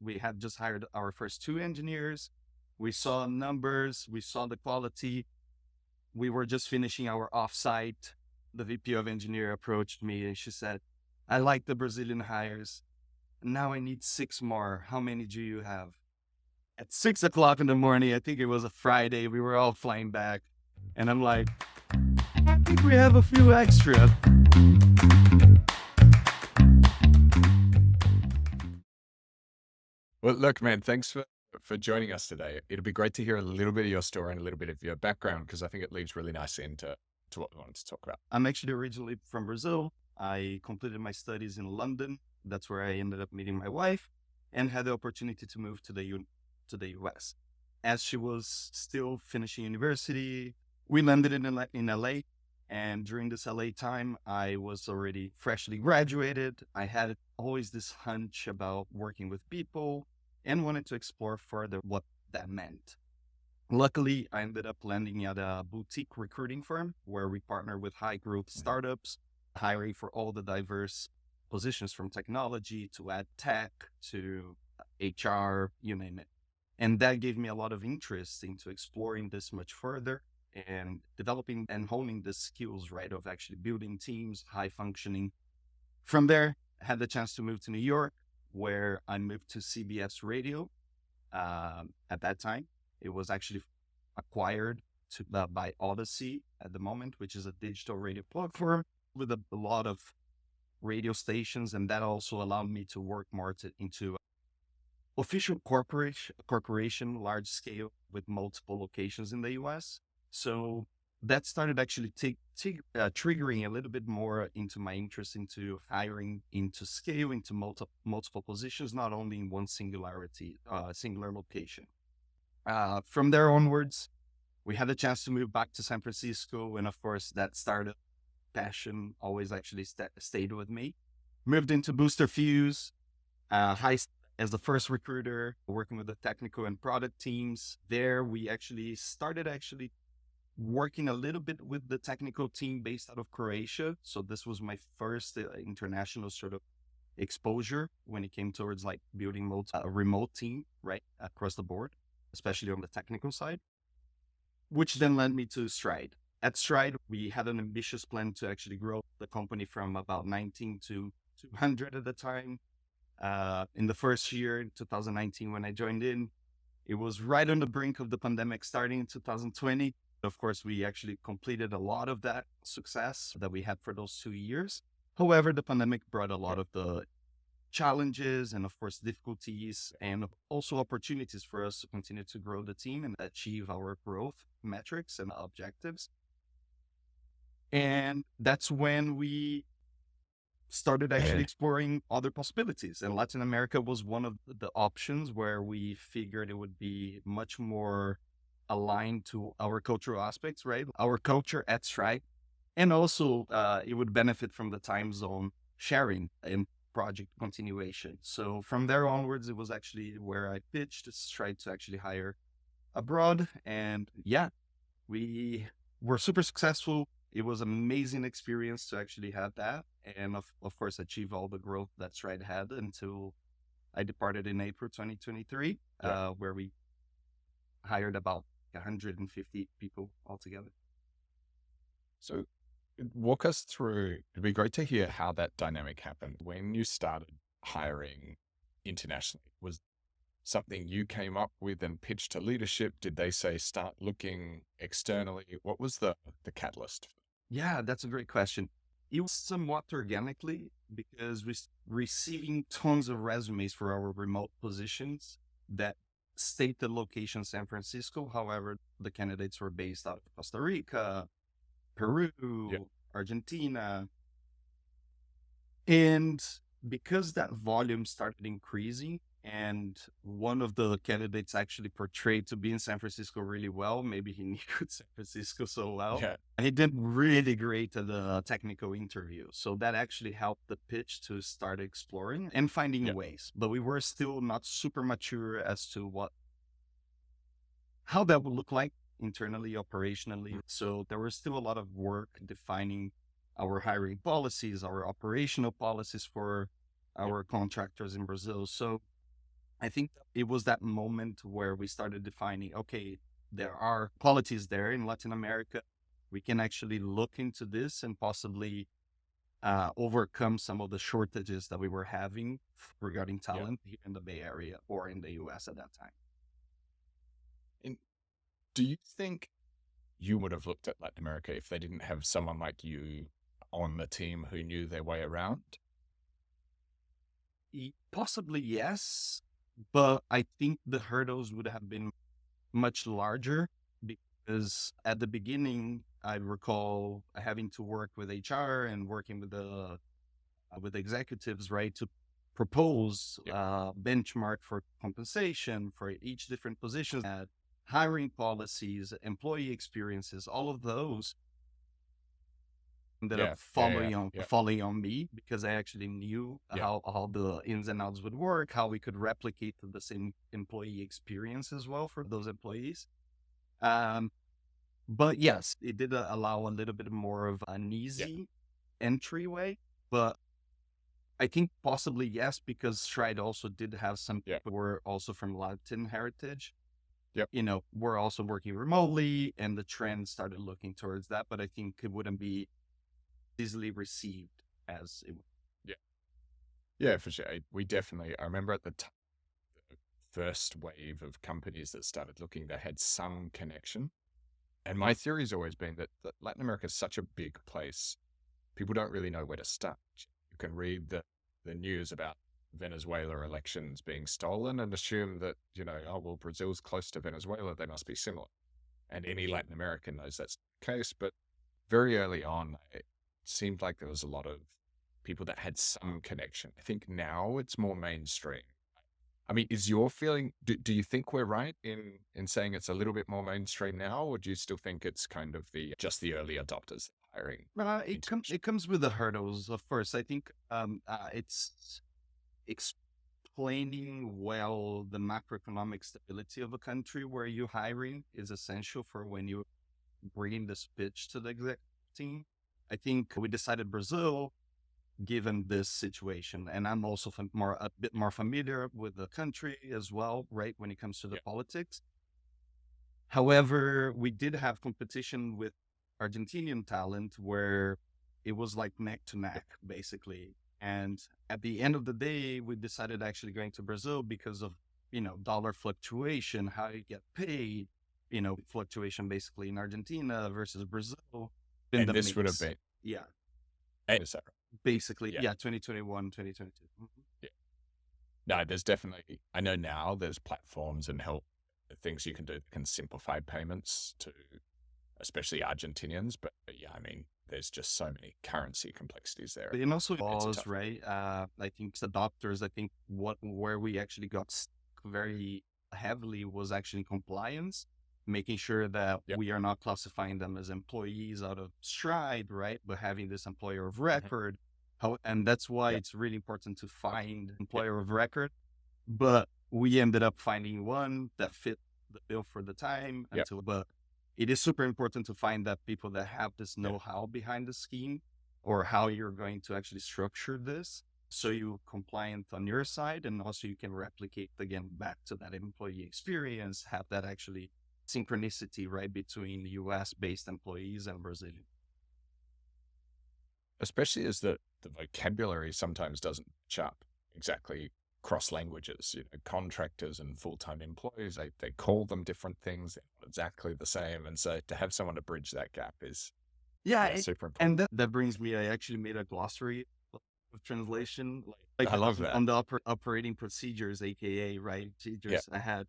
We had just hired our first two engineers. We saw numbers, we saw the quality. We were just finishing our offsite. The VP of Engineering approached me and she said, I like the Brazilian hires. Now I need six more. How many do you have? At 6 o'clock in the morning, I think it was a Friday, we were all flying back. And I'm like, I think we have a few extra. Well, look, man, thanks for joining us today. It'd be great to hear a little bit of your story and a little bit of your background, because I think it leads really nicely into what we wanted to talk about. I'm actually originally from Brazil. I completed my studies in London. That's where I ended up meeting my wife and had the opportunity to move to the US. As she was still finishing university, we landed in LA. And during this LA time, I was already freshly graduated. I had always this hunch about working with people and wanted to explore further what that meant. Luckily, I ended up landing at a boutique recruiting firm where we partner with high growth startups, hiring for all the diverse positions from technology to ad tech to HR, you name it. And that gave me a lot of interest into exploring this much further and developing and honing the skills, right, of actually building teams, high functioning. From there, I had the chance to move to New York, where I moved to CBS Radio. At that time, it was actually acquired by Odyssey at the moment, which is a digital radio platform with a lot of radio stations. And that also allowed me to work more into official corporation, large scale with multiple locations in the US. So that started actually triggering a little bit more into my interest into hiring into scale, into multiple positions, not only in one singular location. From there onwards, we had a chance to move back to San Francisco. And of course, that startup passion always actually stayed with me. Moved into Booster Fuse, as the first recruiter, working with the technical and product teams. There, we actually started working a little bit with the technical team based out of Croatia. So this was my first international sort of exposure when it came towards like building a remote team, right, across the board, especially on the technical side, which then led me to Stride. At Stride, we had an ambitious plan to actually grow the company from about 19 to 200 at the time. In the first year, in 2019, when I joined in, it was right on the brink of the pandemic starting in 2020. Of course, we actually completed a lot of that success that we had for those 2 years. However, the pandemic brought a lot of the challenges and, of course, difficulties and also opportunities for us to continue to grow the team and achieve our growth metrics and objectives. And that's when we started actually exploring other possibilities. And Latin America was one of the options where we figured it would be much more aligned to our cultural aspects, right? Our culture at Stride. And also, it would benefit from the time zone sharing and project continuation. So from there onwards, it was actually where I pitched to Stride to actually hire abroad. And yeah, we were super successful. It was an amazing experience to actually have that. And of course, achieve all the growth that Stride had until I departed in April 2023, where we hired about 150 people altogether. So walk us through, it'd be great to hear how that dynamic happened. When you started hiring internationally, was something you came up with and pitched to leadership? Did they say, start looking externally? What was the catalyst? Yeah, that's a great question. It was somewhat organically because receiving tons of resumes for our remote positions that state the location San Francisco. However, the candidates were based out of Costa Rica, Peru, Argentina. And because that volume started increasing and one of the candidates actually portrayed to be in San Francisco really well, maybe he knew San Francisco so well, he did really great at the technical interview. So that actually helped the pitch to start exploring and finding ways. But we were still not super mature as to how that would look like internally, operationally. So there was still a lot of work defining our hiring policies, our operational policies for our contractors in Brazil. So I think it was that moment where we started defining, okay, there are qualities there in Latin America. We can actually look into this and possibly overcome some of the shortages that we were having regarding Yeah. talent here in the Bay Area or in the US at that time. And do you think you would have looked at Latin America if they didn't have someone like you on the team who knew their way around? Possibly yes, but I think the hurdles would have been much larger because at the beginning, I recall having to work with HR and working with executives, right, to propose Yeah. benchmark for compensation for each different positions, hiring policies, employee experiences, all of those ended up Yeah. Yeah. Yeah. Yeah. falling on me because I actually knew Yeah. how the ins and outs would work, how we could replicate the same employee experience as well for those employees. Um, but yes, it did allow a little bit more of an Yeah. easy entryway. But I think possibly yes, because Stride also did have some Yeah. people who were also from Latin heritage. Yep. You know, we're also working remotely, and the trend started looking towards that. But I think it wouldn't be easily received as it. Yeah. Yeah, for sure. We definitely, I remember at the first wave of companies that started looking, they had some connection. And my theory has always been that Latin America is such a big place. People don't really know where to start. You can read the news about Venezuela elections being stolen and assume that, oh, well, Brazil's close to Venezuela, they must be similar. And any Latin American knows that's the case. But very early on, it seemed like there was a lot of people that had some connection. I think now it's more mainstream. I mean, is your feeling, do you think we're right in saying it's a little bit more mainstream now, or do you still think it's kind of just the early adopters hiring It international? comes with the hurdles, of course. I think it's explaining well the macroeconomic stability of a country where you're hiring is essential for when you're bringing this pitch to the exec team. I think we decided Brazil, given this situation, and I'm also a bit more familiar with the country as well, right? When it comes to the Yeah. politics. However, we did have competition with Argentinian talent where it was like neck to Yeah. neck, basically. And at the end of the day, we decided actually going to Brazil because of, dollar fluctuation, how you get paid, fluctuation basically in Argentina versus Brazil in And the this would have mix. been, Yeah. is that right? Basically, Yeah. yeah, 2021, 2022. Mhm. Yeah. No, there's definitely, I know now there's platforms and help things you can do that can simplify payments to especially Argentinians. But yeah, I mean, there's just so many currency complexities there. And also It's a laws, tough one. right? I think adopters, I think where we actually got stuck very heavily was actually compliance, making sure that Yep. we are not classifying them as employees out of Stride, right? But having this employer of Mhm. record. And that's why Yep. it's really important to find Yep. employer of record. But we ended up finding one that fit the bill for the time Yep. but it is super important to find that people that have this Yeah. know-how behind the scheme or how you're going to actually structure this so you compliant on your side and also you can replicate again back to that employee experience, have that actually synchronicity right between US based employees and Brazilian. Especially as the vocabulary sometimes doesn't match up exactly cross languages. Contractors and full time employees, they call them different things. They're not exactly the same. And so to have someone to bridge that gap is, Yeah, yeah, super important. and that brings me, I actually made a glossary of translation, I love that. on the operating procedures, aka right Yeah. procedures. I had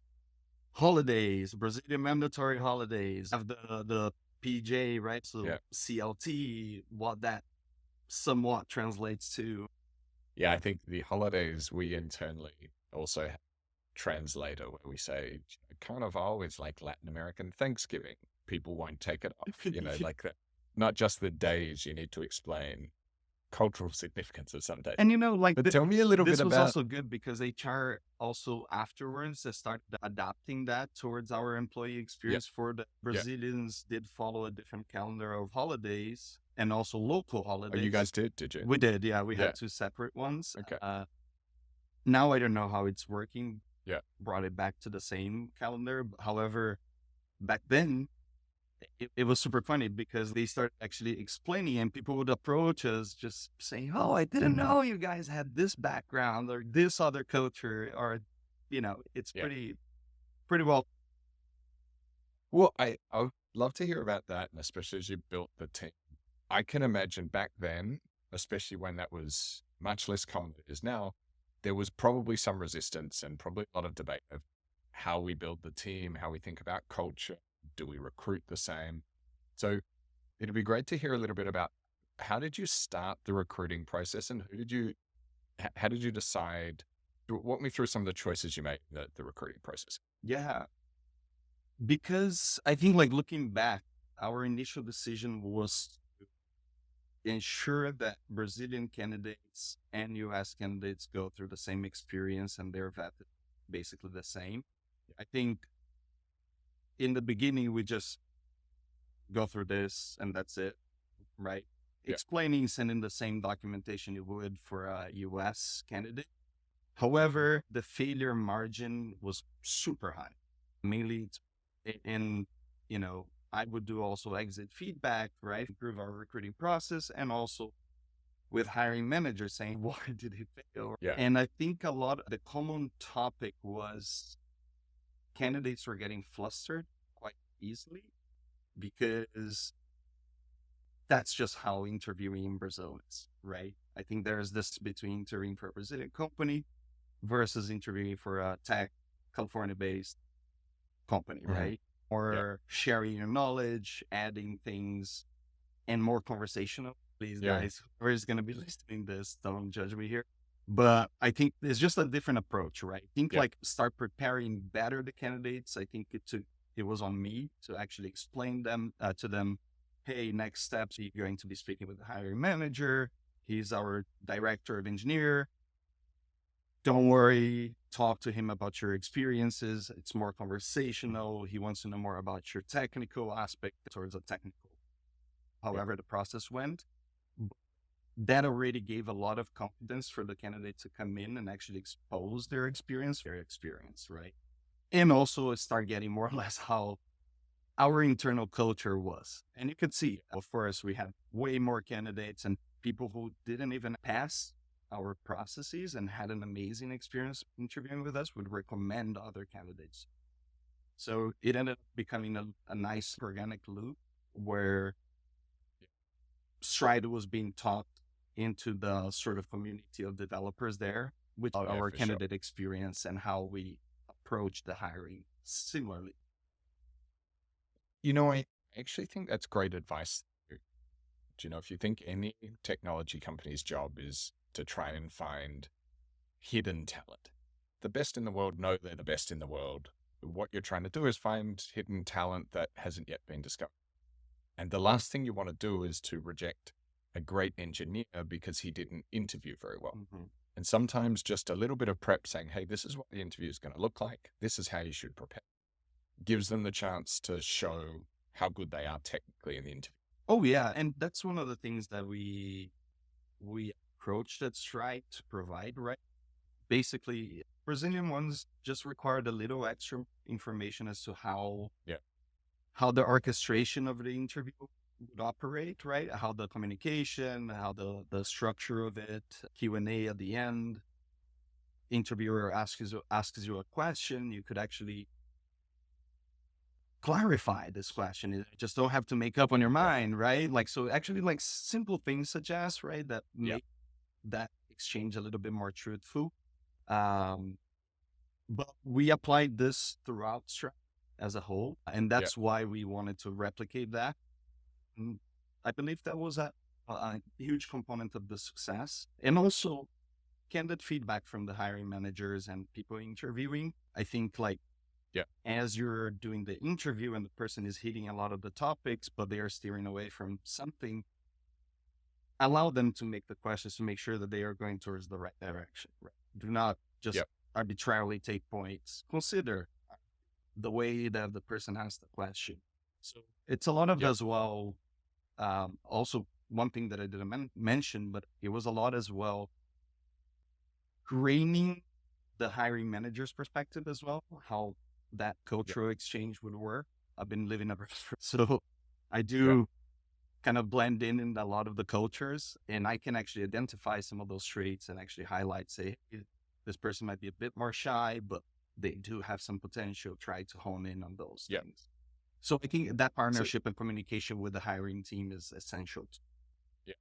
holidays, Brazilian mandatory holidays, have the PJ, right? So Yeah. CLT, what that somewhat translates to. Yeah. I think the holidays we internally also have a translator where we say, Carnival is like Latin American Thanksgiving. People won't take it off, like that. Not just the days you need to explain cultural significance of some days. And like But tell me a little bit this was about, also good because HR also afterwards they started adapting that towards our employee yeah, experience. For the yeah. Brazilians did follow a different calendar of holidays and also local Oh, you holidays. guys did you? We did, yeah. We Yeah. had two separate ones. Okay. Now I don't know how it's working Yeah. brought it back to the same calendar. However, back then, it was super funny because they started actually explaining, and people would approach us just saying, "Oh, I didn't know you guys had this background or this other culture," or, it's Yeah. pretty well. Well, I would love to hear about that, and especially as you built the team. I can imagine back then, especially when that was much less common than it is now, there was probably some resistance and probably a lot of debate of how we build the team, how we think about culture, do we recruit the same? So it'd be great to hear a little bit about how did you start the recruiting process and how did you decide? Walk me through some of the choices you made in the recruiting process. Yeah, because I think, like, looking back, our initial decision was to ensure that Brazilian candidates and US candidates go through the same experience and they're vetted basically the same. I think in the beginning, we just go through this and that's it, right? Yeah. Explaining, sending the same documentation you would for a US candidate. However, the failure margin was super high, mainly in, I would do also exit feedback, right? Improve our recruiting process, and also with hiring managers saying, why did he fail? Yeah. And I think a lot of the common topic was candidates were getting flustered quite easily because that's just how interviewing in Brazil is, right? I think there's this between interviewing for a Brazilian company versus interviewing for a tech California based company, Hmm. right? Yeah. Or sharing your knowledge, adding things, and more conversational. Please, Yeah. guys, whoever's going to be listening to this, don't judge me here. But I think it's just a different approach, right? I think Yeah. like start preparing better the candidates. I think it was on me to actually explain them to them. Hey, next steps, you're going to be speaking with the hiring manager. He's our director of engineer. Don't worry, talk to him about your experiences. It's more conversational. He wants to know more about your technical aspect towards a technical, Yeah. however the process went. That already gave a lot of confidence for the candidate to come in and actually expose their experience, right? And also start getting more or less how our internal culture was. And you could see, of course, we had way more candidates and people who didn't even pass our processes and had an amazing experience interviewing with us would recommend other candidates. So it ended up becoming a nice organic loop where Stride was being taught into the sort of community of developers there with Yeah, our for sure. candidate experience and how we approach the hiring similarly. I actually think that's great advice. If you think any technology company's job is to try and find hidden talent, the best in the world know they're the best in the world. What you're trying to do is find hidden talent that hasn't yet been discovered. And the last thing you want to do is to reject a great engineer because he didn't interview very well. Mm-hmm. And sometimes just a little bit of prep saying, hey, this is what the interview is going to look like. This is how you should prepare. Gives them the chance to show how good they are technically in the interview. Oh yeah, and that's one of the things that we approached at Stride to provide, right? Basically, Brazilian ones just required a little extra information as to Yeah. how the orchestration of the interview would operate, right? How the communication, how the structure of it, Q&A at the end. Interviewer asks you a question, you could actually clarify this question. You just don't have to make up on your Yeah. mind, right? Like, so actually, like simple things such as, right, that Yeah. make that exchange a little bit more truthful. Um, but we applied this throughout Stripe as a whole, and Yeah. that's why we wanted to replicate that. And I believe that was a huge component of the success, and also candid feedback from the hiring managers and people interviewing. I think like Yeah. as you're doing the interview and the person is hitting a lot of the topics, but they are steering away from something, allow them to make the questions to make sure that they are going towards the right direction. Right? Do not Yeah. just arbitrarily take points. Consider the way that the person asked the question. So it's a lot of Yeah. as well. Also, one thing that I didn't mention, but it was a lot as well, training the hiring manager's perspective as well, how that Yeah. cultural exchange would work. I've been living abroad, so I Yeah. do kind of blend in a lot of the cultures, and I can actually identify some of those traits and actually highlight, say, "Hey, this person might be a bit more shy, but they do have some potential. Try to hone in on those Yeah. things." So I think that So partnership and communication with the hiring team is essential. yeah,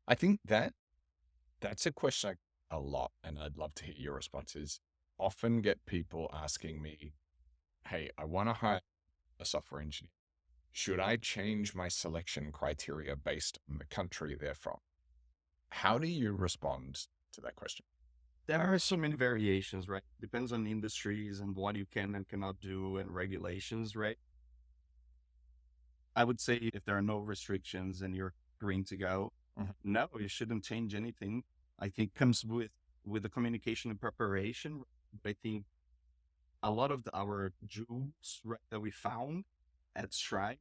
I think that's a question a lot, and I'd love to hear your responses. Often get people asking me, "Hey, I want to hire a software engineer. Should I change my selection criteria based on the country they're from?" How do you respond to that question? There are so many variations, right? Depends on industries and what you can and cannot do and regulations, right? I would say if there are no restrictions and you're green to go, Mhm. no, you shouldn't change anything. I think comes with the communication and preparation. I think a lot of our jewels, right, that we found at Stride,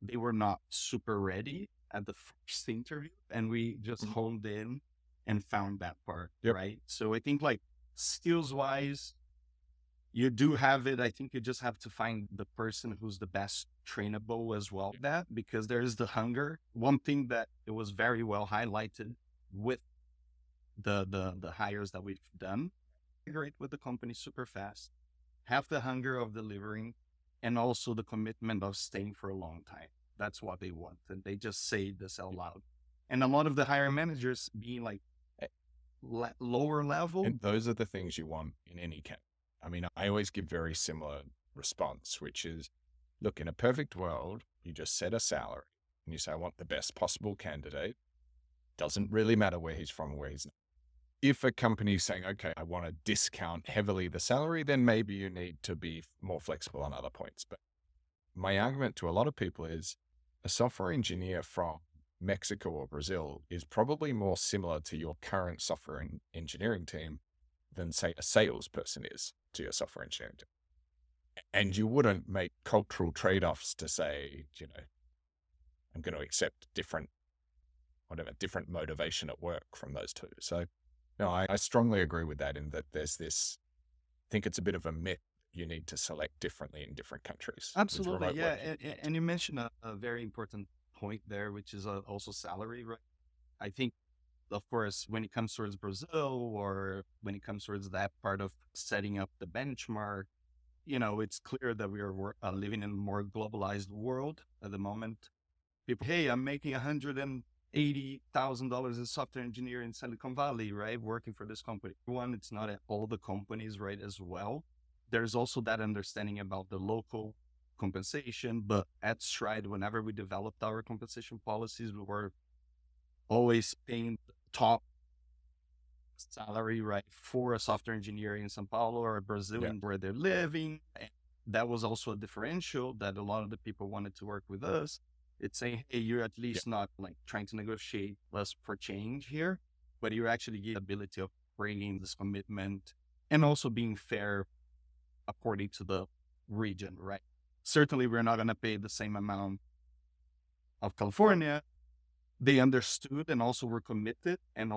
they were not super ready at the first interview, and we just Mhm. honed in and found that part, Yep. right? So I think like skills wise, you do have it. I think you just have to find the person who's the best trainable as well. Yeah. That because there is the hunger. One thing that it was very well highlighted with the hires that we've done, integrate with the company super fast, have the hunger of delivering, and also the commitment of staying for a long time. That's what they want, and they just say this out loud. And a lot of the hiring managers being like A- lower level. And those are the things you want in any case. I mean, I always give very similar response, which is, look, in a perfect world, you just set a salary and you say, I want the best possible candidate. Doesn't really matter where he's from or where he's not. If a company is saying, okay, I want to discount heavily the salary, then maybe you need to be more flexible on other points. But my argument to a lot of people is a software engineer from Mexico or Brazil is probably more similar to your current software engineering team than, say, a salesperson is to your software engineering team. And you wouldn't make cultural trade offs to say, I'm going to accept different motivation at work from those two. So, no, I strongly agree with that in that there's this, I think it's a bit of a myth you need to select differently in different countries with Absolutely, remote yeah. working. And you mentioned a very important point there, which is also salary, right? I think, of course, when it comes towards Brazil or when it comes towards that part of setting up the benchmark, it's clear that we are living in a more globalized world at the moment. People, hey, I'm making $180,000 as software engineer in Silicon Valley, right? Working for this company. One, it's not at all the companies, right? As well, there's also that understanding about the local compensation. But at Stride, whenever we developed our compensation policies, we were always paying top salary, right, for a software engineer in Sao Paulo or Yeah. Brazilian where they're living. And that was also a differential that a lot of the people wanted to work with us. It's saying, hey, you're at Yeah. least not like trying to negotiate less for change here, but you're actually getting the ability of bringing this commitment and also being fair according to the region, right? Certainly, we're not going to pay the same amount of California. They understood and also were committed and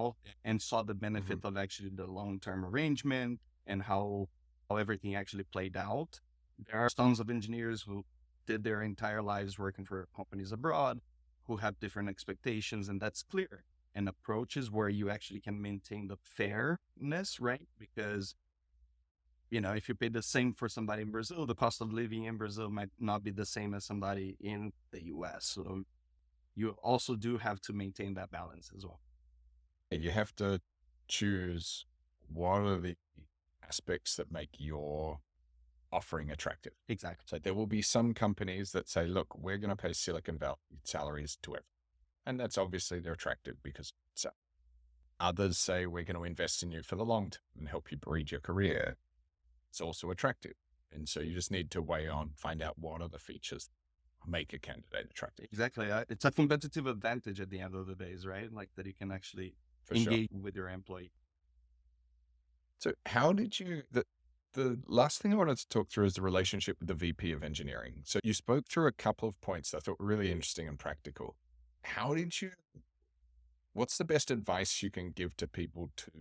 saw the benefit Mhm. of actually the long-term arrangement and how everything actually played out. There are tons of engineers who did their entire lives working for companies abroad who have different expectations, and that's clear. And approaches where you actually can maintain the fairness, right? Because if you pay the same for somebody in Brazil, the cost of living in Brazil might not be the same as somebody in the US. So you also do have to maintain that balance as well. You have to choose what are the aspects that make your offering attractive. Exactly. So there will be some companies that say, look, we're going to pay Silicon Valley salaries to everyone. And that's obviously they're attractive because so others say we're going to invest in you for the long term and help you breed your career. It's also attractive. And so you just need to find out what are the features that make a candidate attractive. Exactly. It's a competitive advantage at the end of the days, right? Like that you can actually For sure. engage with your employee. So how did the last thing I wanted to talk through is the relationship with the VP of engineering. So you spoke through a couple of points that I thought were really interesting and practical. How did you, what's the best advice you can give to people to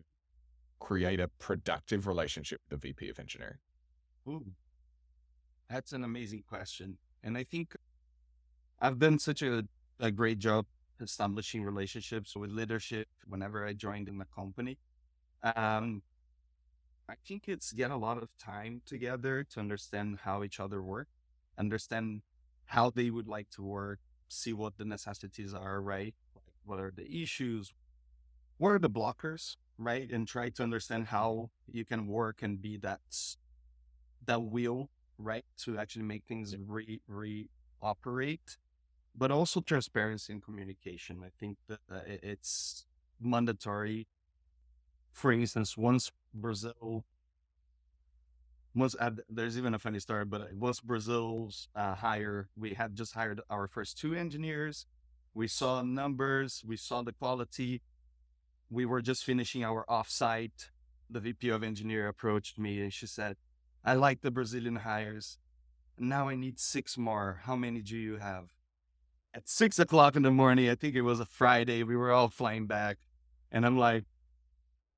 create a productive relationship with the VP of engineering? Ooh, that's an amazing question. And I think I've done such a great job establishing relationships with leadership whenever I joined in the company. Um, I think it's get a lot of time together to understand how each other work, understand how they would like to work, see what the necessities are, right? Like what are the issues? What are the blockers, right? And try to understand how you can work and be that wheel, right? To actually make things re operate, but also transparency and communication. I think that it's mandatory. For instance, there's even a funny story, but once Brazil's we had just hired our first two engineers. We saw numbers, we saw the quality. We were just finishing our offsite. The VP of engineer approached me and she said, I like the Brazilian hires. Now I need six more. How many do you have? At 6 o'clock in the morning, I think it was a Friday, we were all flying back. And I'm like,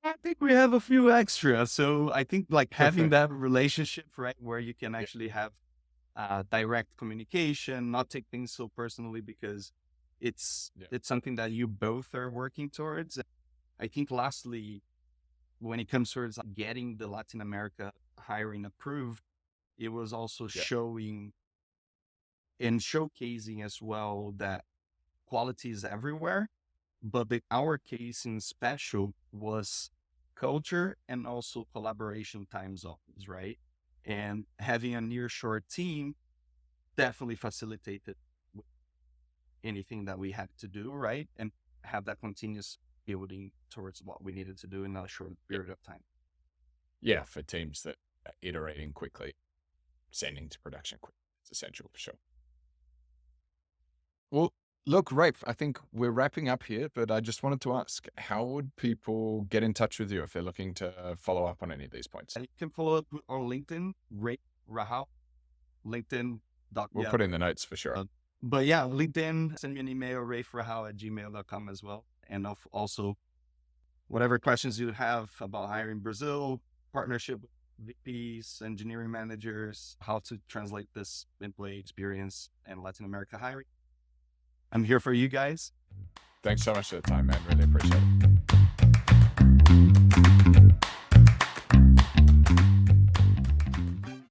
I think we have a few extra. So I think like having that relationship, right, where you can Yeah, actually have direct communication, not take things so personally because yeah, it's something that you both are working towards. I think lastly, when it comes towards getting the Latin America hiring approved, it was also yeah, showing and showcasing as well that quality is everywhere. But our case in special was culture and also collaboration time zones, right? And having a nearshore team definitely facilitated anything that we had to do, right? And have that continuous building towards what we needed to do in a short yeah. period of time. Yeah, for teams that are iterating quickly, sending to production quickly, it's essential for sure. Well, look, Rafe, I think we're wrapping up here, but I just wanted to ask, how would people get in touch with you if they're looking to follow up on any of these points? And you can follow up on LinkedIn, Raif Rahal, LinkedIn. We'll Yeah. put in the notes for sure. Uh, but yeah, LinkedIn, send me an email, raifrahal@gmail.com as well. And also, whatever questions you have about hiring Brazil, partnership with VPs, engineering managers, how to translate this employee experience and Latin America hiring. I'm here for you guys. Thanks so much for the time, man. Really appreciate it.